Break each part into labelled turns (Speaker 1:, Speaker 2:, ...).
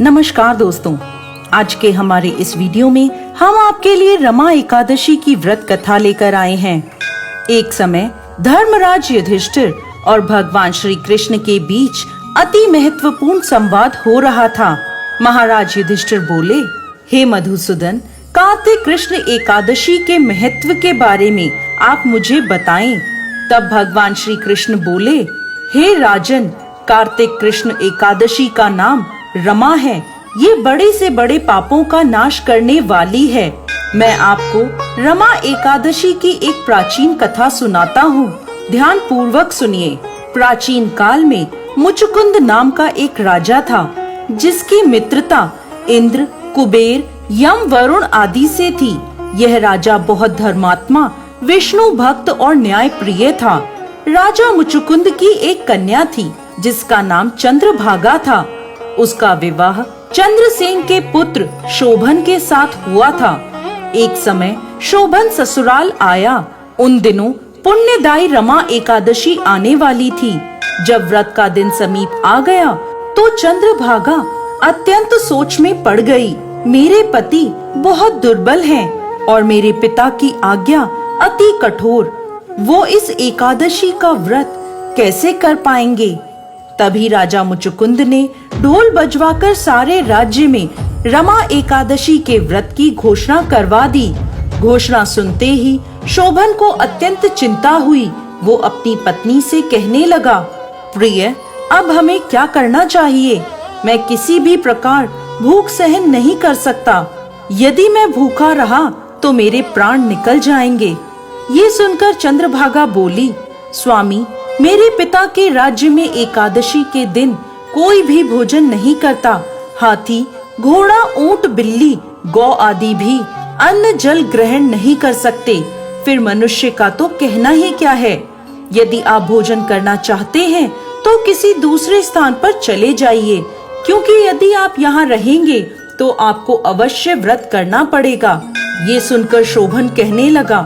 Speaker 1: नमस्कार दोस्तों, आज के हमारे इस वीडियो में हम आपके लिए रमा एकादशी की व्रत कथा लेकर आए हैं। एक समय धर्मराज युधिष्ठिर और भगवान श्री कृष्ण के बीच अति महत्वपूर्ण संवाद हो रहा था। महाराज युधिष्ठिर बोले, हे मधुसूदन, कार्तिक कृष्ण एकादशी के महत्व के बारे में आप मुझे बताएं। तब भगवान श्री कृष्ण बोले, हे राजन, कार्तिक कृष्ण एकादशी का नाम रमा है। ये बड़े से बड़े पापों का नाश करने वाली है। मैं आपको रमा एकादशी की एक प्राचीन कथा सुनाता हूँ। ध्यान पूर्वक सुनिए। प्राचीन काल में मुचुकुंद नाम का एक राजा था, जिसकी मित्रता इंद्र, कुबेर, यम, वरुण आदि से थी। यह राजा बहुत धर्मात्मा, विष्णु भक्त और न्याय प्रिय था। राजा मुचुकुंद की एक कन्या थी, जिसका नाम चंद्रभागा था। उसका विवाह चंद्रसेन के पुत्र शोभन के साथ हुआ था। एक समय शोभन ससुराल आया। उन दिनों पुण्यदायी रमा एकादशी आने वाली थी। जब व्रत का दिन समीप आ गया तो चंद्रभागा अत्यंत सोच में पड़ गई। मेरे पति बहुत दुर्बल हैं और मेरे पिता की आज्ञा अति कठोर। वो इस एकादशी का व्रत कैसे कर पाएंगे? तभी राजा मुचुकुंद ने ढोल बजवाकर सारे राज्य में रमा एकादशी के व्रत की घोषणा करवा दी। घोषणा सुनते ही शोभन को अत्यंत चिंता हुई। वो अपनी पत्नी से कहने लगा, प्रिय, अब हमें क्या करना चाहिए? मैं किसी भी प्रकार भूख सहन नहीं कर सकता। यदि मैं भूखा रहा तो मेरे प्राण निकल जाएंगे। ये सुनकर चंद्रभागा बोली, स्वामी, मेरे पिता के राज्य में एकादशी के दिन कोई भी भोजन नहीं करता। हाथी, घोड़ा, ऊंट, बिल्ली, गौ आदि भी अन्न जल ग्रहण नहीं कर सकते। फिर मनुष्य का तो कहना ही क्या है। यदि आप भोजन करना चाहते हैं तो किसी दूसरे स्थान पर चले जाइए, क्योंकि यदि आप यहाँ रहेंगे तो आपको अवश्य व्रत करना पड़ेगा। ये सुनकर शोभन कहने लगा,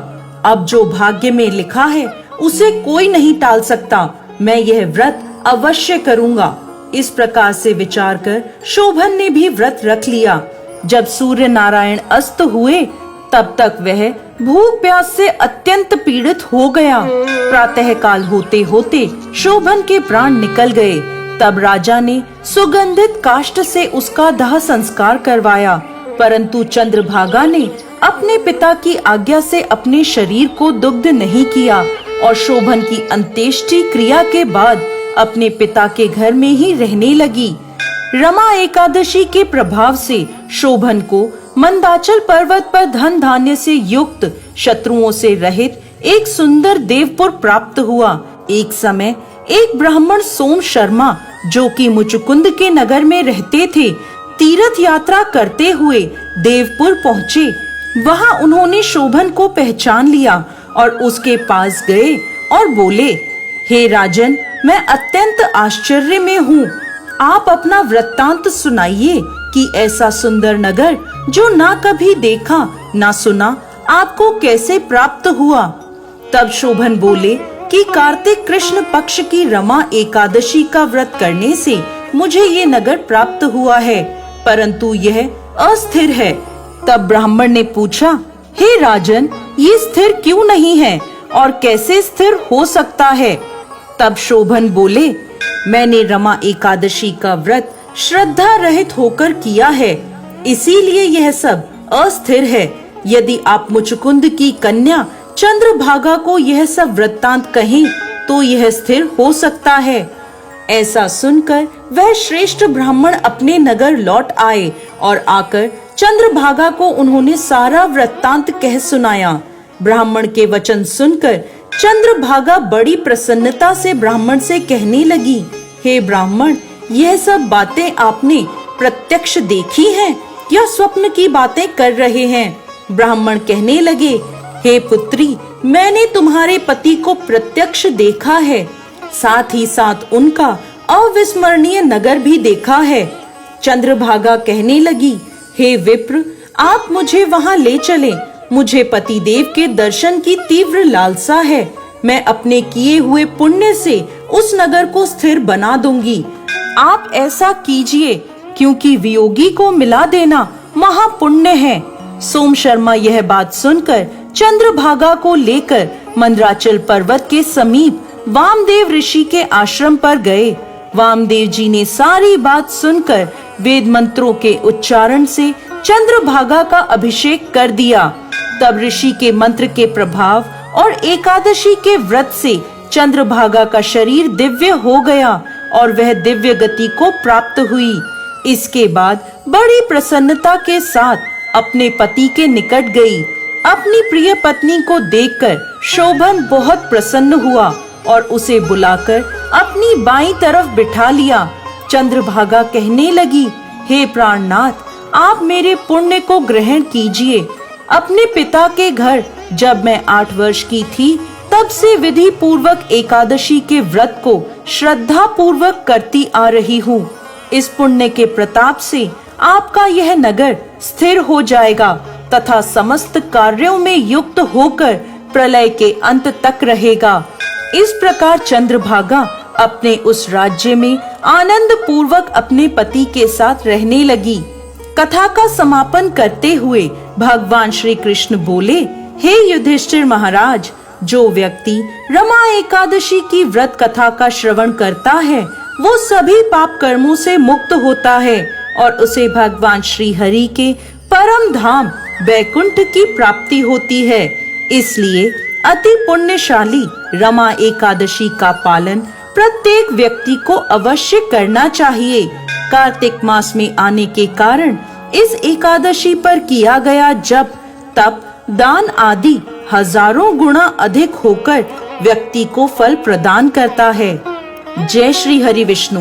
Speaker 1: अब जो भाग्य में लिखा है उसे कोई नहीं टाल सकता। मैं यह व्रत अवश्य करूँगा। इस प्रकार से विचार कर शोभन ने भी व्रत रख लिया। जब सूर्य नारायण अस्त हुए तब तक वह भूख प्यास से अत्यंत पीड़ित हो गया। प्रातः काल होते होते शोभन के प्राण निकल गए। तब राजा ने सुगंधित काष्ठ से उसका दाह संस्कार करवाया, परंतु चंद्रभागा ने अपने पिता की आज्ञा से अपने शरीर को दुग्ध नहीं किया और शोभन की अंत्येष्टि क्रिया के बाद अपने पिता के घर में ही रहने लगी। रमा एकादशी के प्रभाव से शोभन को मंदाचल पर्वत पर धन धान्य से युक्त, शत्रुओं से रहित एक सुंदर देवपुर प्राप्त हुआ। एक समय एक ब्राह्मण सोम शर्मा, जो कि मुचुकुंद के नगर में रहते थे, तीर्थ यात्रा करते हुए देवपुर पहुँचे। वहाँ उन्होंने शोभन को पहचान लिया और उसके पास गए और बोले, हे राजन, मैं अत्यंत आश्चर्य में हूँ। आप अपना वृत्तांत सुनाइए कि ऐसा सुंदर नगर जो ना कभी देखा ना सुना, आपको कैसे प्राप्त हुआ? तब शोभन बोले कि कार्तिक कृष्ण पक्ष की रमा एकादशी का व्रत करने से मुझे ये नगर प्राप्त हुआ है, परंतु यह अस्थिर है। तब ब्राह्मण ने पूछा, हे राजन, ये स्थिर क्यों नहीं है और कैसे स्थिर हो सकता है? तब शोभन बोले, मैंने रमा एकादशी का व्रत श्रद्धा रहित होकर किया है, इसीलिए यह सब अस्थिर है। यदि आप मुचुकुंद की कन्या चंद्रभागा को यह सब वृत्तांत कहें तो यह स्थिर हो सकता है। ऐसा सुनकर वह श्रेष्ठ ब्राह्मण अपने नगर लौट आए और आकर चंद्रभागा को उन्होंने सारा वृत्तांत कह सुनाया। ब्राह्मण के वचन सुनकर चंद्रभागा बड़ी प्रसन्नता से ब्राह्मण से कहने लगी, हे ब्राह्मण, यह सब बातें आपने प्रत्यक्ष देखी हैं या स्वप्न की बातें कर रहे हैं? ब्राह्मण कहने लगे, हे पुत्री, मैंने तुम्हारे पति को प्रत्यक्ष देखा है, साथ ही साथ उनका अविस्मरणीय नगर भी देखा है। चंद्रभागा कहने लगी, हे विप्र, आप मुझे वहाँ ले चलें। मुझे पतिदेव के दर्शन की तीव्र लालसा है। मैं अपने किए हुए पुण्य से उस नगर को स्थिर बना दूंगी। आप ऐसा कीजिए क्योंकि वियोगी को मिला देना महापुण्य है। सोम शर्मा यह बात सुनकर चंद्रभागा को लेकर मंदराचल पर्वत के समीप वामदेव ऋषि के आश्रम पर गए। वामदेव जी ने सारी बात सुनकर वेद मंत्रों के उच्चारण से चंद्रभागा का अभिषेक कर दिया। तब ऋषि के मंत्र के प्रभाव और एकादशी के व्रत से चंद्रभागा का शरीर दिव्य हो गया और वह दिव्य गति को प्राप्त हुई। इसके बाद बड़ी प्रसन्नता के साथ अपने पति के निकट गई। अपनी प्रिय पत्नी को देखकर शोभन बहुत प्रसन्न हुआ और उसे बुलाकर अपनी बाईं तरफ बिठा लिया। चंद्रभागा कहने लगी, हे प्राणनाथ, आप मेरे पुण्य को ग्रहण कीजिए। अपने पिता के घर जब मैं 8 वर्ष की थी तब से विधि पूर्वक एकादशी के व्रत को श्रद्धा पूर्वक करती आ रही हूँ। इस पुण्य के प्रताप से आपका यह नगर स्थिर हो जाएगा तथा समस्त कार्यों में युक्त होकर प्रलय के अंत तक रहेगा। इस प्रकार चंद्रभागा अपने उस राज्य में आनंद पूर्वक अपने पति के साथ रहने लगी। कथा का समापन करते हुए भगवान श्री कृष्ण बोले, हे युधिष्ठिर महाराज, जो व्यक्ति रमा एकादशी की व्रत कथा का श्रवण करता है वो सभी पाप कर्मों से मुक्त होता है और उसे भगवान श्री हरि के परम धाम वैकुंठ की प्राप्ति होती है। इसलिए अति पुण्यशाली रमा एकादशी का पालन प्रत्येक व्यक्ति को अवश्य करना चाहिए। कार्तिक मास में आने के कारण इस एकादशी पर किया गया जप, तप, दान आदि हजारों गुना अधिक होकर व्यक्ति को फल प्रदान करता है। जय श्री हरि विष्णु।